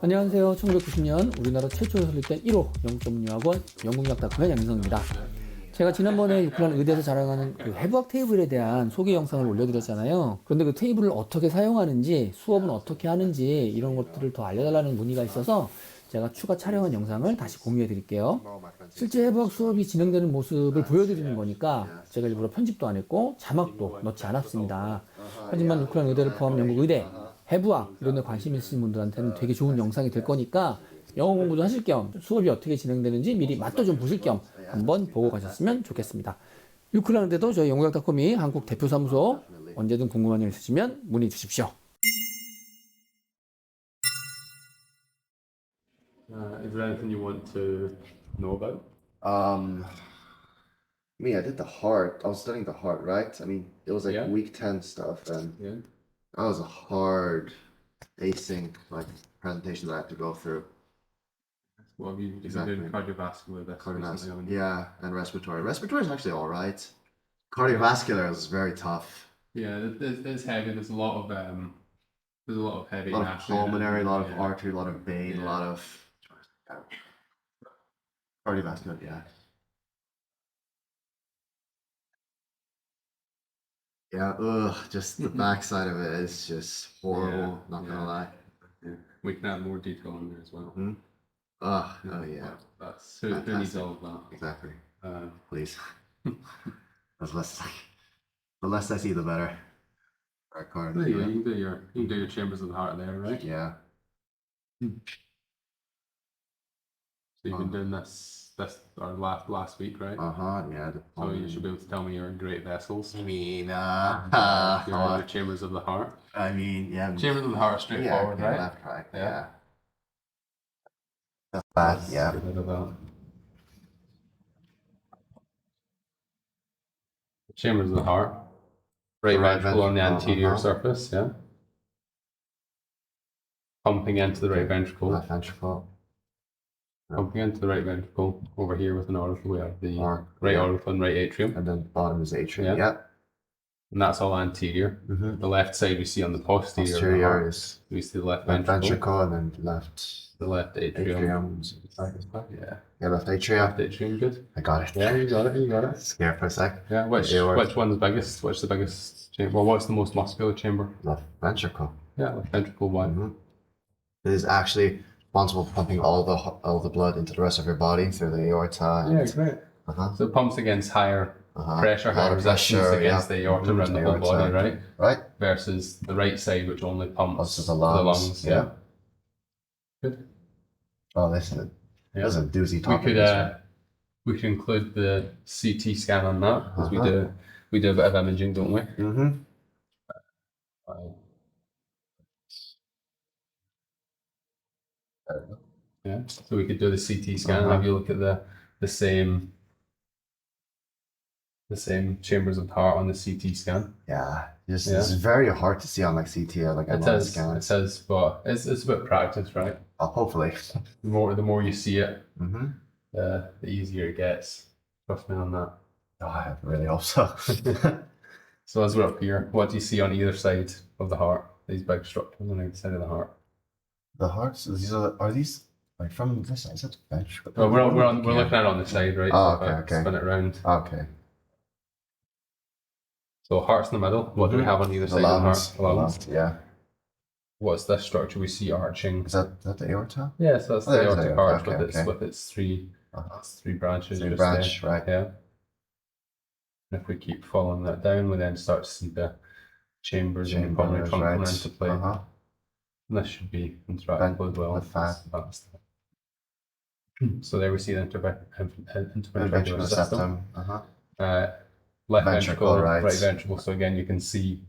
안녕하세요. 1990년 우리나라 최초로 설립된 1호 영국 전문 유학원 영국유학닷컴의 양민성입니다. 제가 지난번에 유클란 의대에서 자랑하는 그 해부학 테이블에 대한 소개 영상을 올려드렸잖아요. 그런데 그 테이블을 어떻게 사용하는지, 수업은 어떻게 하는지 이런 것들을 더 알려달라는 문의가 있어서 제가 추가 촬영한 영상을 다시 공유해 드릴게요. 실제 해부학 수업이 진행되는 모습을 보여드리는 거니까 제가 일부러 편집도 안 했고 자막도 넣지 않았습니다. 하지만 유클란 의대를 포함한 영국 의대, 해부학 이런 데 관심 있으신 분들한테는 되게 좋은 영상이 될 거니까 영어 공부도 하실 겸 수업이 어떻게 진행되는지 미리 맛도 좀 보실 겸 한번 보고 가셨으면 좋겠습니다. 유클란 의대도 저희 영국유학닷컴이 한국 대표 사무소, 언제든 궁금한 점 있으시면 문의 주십시오. Is there anything you want to know about? I did the heart. I was studying the heart, right? I mean, it was like Yeah. week 10 stuff, and Yeah. that was a hard async presentation that I had to go through. What have you been Exactly. doing? Cardiovascular this recently, haven't you? Yeah, and respiratory. Respiratory is actually all right. Cardiovascular is very tough. Yeah, there's heavy. There's a lot of heavy. A lot of naturally, pulmonary, a lot of yeah. artery, a lot of vein, Yeah. a lot of cardiovascular. Yeah. Yeah. Just the backside of it is just horrible. Yeah, Not gonna yeah. lie. Yeah. We can add more detail in there as well. Hmm? Oh yeah. That's who needs Fantastic. all of that. Exactly. Um, Please. The less I see, the better. Our card. there you go. You can do your chambers of the heart there, right? Yeah. So you've been doing this or last week, right? Yeah. So you should be able to tell me your great vessels. I mean, Your chambers of the heart. yeah. Chambers of the heart are straightforward, yeah, right? Left, right. Yeah. Yeah. That's bad. Yeah. Get rid of that. Chambers of the heart. Right Right ventricle on the ventricle, anterior surface, yeah. Pumping into the right ventricle. Left ventricle. Pumping into the right ventricle. Over here with an auricle, we have the Or- right yeah. auricle and right atrium. And then bottom is atrium. Yeah. Yeah. And that's all anterior. Mm-hmm. The left side we see on the posterior. of the Posterior heart. is We see the left left ventricle. ventricle and then left The left atrium. atrium. Yeah. Yeah, left atrium. Left atrium, good. I got it. Yeah, you got it. Scared for a sec. Yeah, which one's biggest? Which the biggest chamber? Well, what's the most muscular chamber? Left ventricle. Yeah, left ventricle one. Mm-hmm. It is actually responsible for pumping all the blood into the rest of your body through the aorta. Yeah, great. So it pumps against higher pressure, higher resistance against the aorta around the whole body, right? Right. Versus the right side, which only pumps To the lungs. Yeah. Good. Oh, this is a doozy We topic. could we could include the CT scan on that because we do a bit of imaging, don't we? Mm-hmm. Yeah. So we could do the CT scan. Have you look at the same chambers of the heart on the CT scan. Yeah. It's very hard to see on like CT or like a It says, but it's about practice, right? Hopefully. The more you see it, Mm-hmm. the easier it gets. Trust me on that. Oh, I really hope so. So as we're up here, what do you see on either side of the heart? These big structures on either side of the heart. The hearts. Are these like from this side? Is it ventricle? Well, we're looking at it on the side, right? Oh, So if I okay. Spin it around. Okay. So heart's in the middle. What do we have on either side of the heart? The lungs. Yeah. What's this structure we see arching? Is that the aorta? Yeah, so that's the there's aortic the arch aorta, with its three branches. Three just branch, there. right. Yeah. And if we keep following that down, we then start to see the chambers and the pulmonary trunk come into play. And this should be interactable as well. the fat. So there we see the interventricular Ventricular system. septum. Left Ventricle, ventricle, right. right ventricle. So again, you can see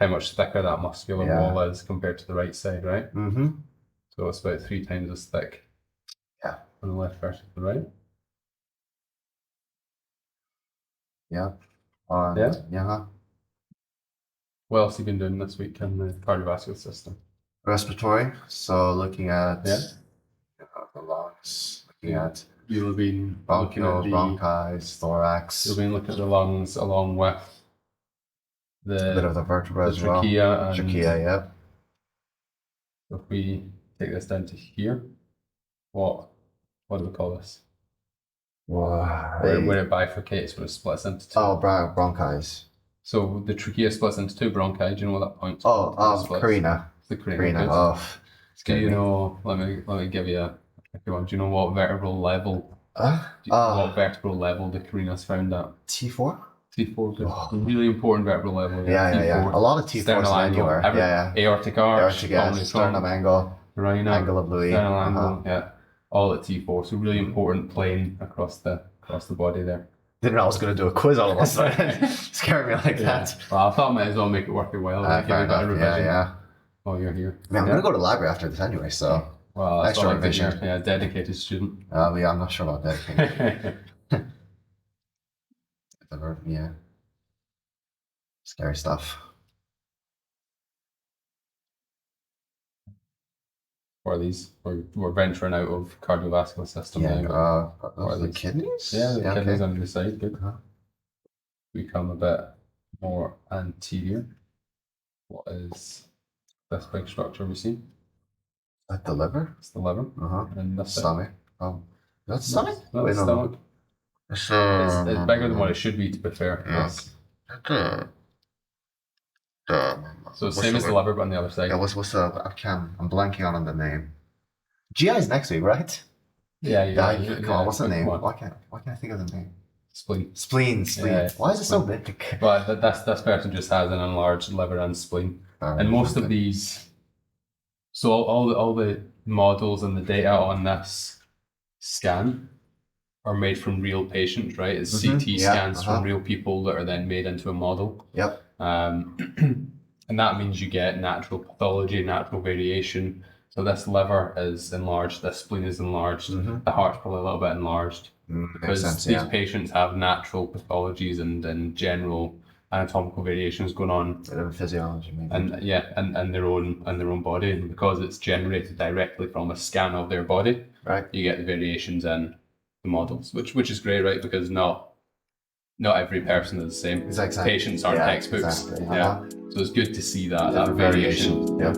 how much thicker that muscular wall is compared to the right side, right? Mm-hmm. So it's about 3 times as thick. Yeah. On the left versus the right. Yeah. Yeah. What else have you been doing this week in the cardiovascular system? Respiratory. So looking at Yeah. the lungs. Looking at You'll have been looking bronchioles, at bronchi, thorax. You'll been looking at the lungs along with A bit of the vertebra the as well. trachea and Trachea, yeah. if we take this down to here. What do we call this? Wow. Where it bifurcates, where it splits into two. Oh, bronchis. So the trachea splits into two bronchi. Do you know what that points? Oh, carina. The carina. Carina. Good. Oh. Do you know? Let me give you a one. Do you know what vertebral level? What vertebral level the carina is found at? T4. T4. Good. Oh. Really important vertebral level. Yeah. A lot of T4s Sternal angle. anywhere. Aortic arch. Sternum angle. Carina. Angle of Louis. Sternal angle. Yeah. All at T4. So really important plane across the body there. Didn't know I was going to do a quiz all of a sudden. Scared me like that. Well, I thought I might as well make it work your while. Give you a bit of revision. Oh, you're here. I mean, I'm going to go to the library after this anyway, so. Well, that's extra all right, revision. yeah, dedicated student. Yeah, I'm not sure about that. Yeah. Scary stuff. Or these, we're venturing out of cardiovascular system. Yeah, now, are the kidneys? Yeah, the kidneys okay. on the side, good. Become a bit more anterior. What is this big structure we see? Like the liver? It's the liver. And this Stomach. That's stomach? No, it's stomach. It's bigger than what it should be, to be fair. Yeah. So same as the liver, but on the other side. Yeah, what's I'm blanking on the name. GI is next week, right? Yeah. Come on, what's the name? Why can't I think of the name? Spleen. Yeah, why is it so big? But this person just has an enlarged liver and spleen. And most of these, so all the models and the data on this scan are made from real patients, right? It's CT scans from real people that are then made into a model. Yep. And that means you get natural pathology, natural variation. So this liver is enlarged, this spleen is enlarged, the heart's probably a little bit enlarged. Because these patients have natural pathologies and general anatomical variations going on. Bit of physiology, maybe. And their own body. And because it's generated directly from a scan of their body, right, you get the variations in the models, which is great, right? Because not every person is the same. Exactly. Patients aren't textbooks. Exactly. Yeah. So it's good to see that variation. Yep.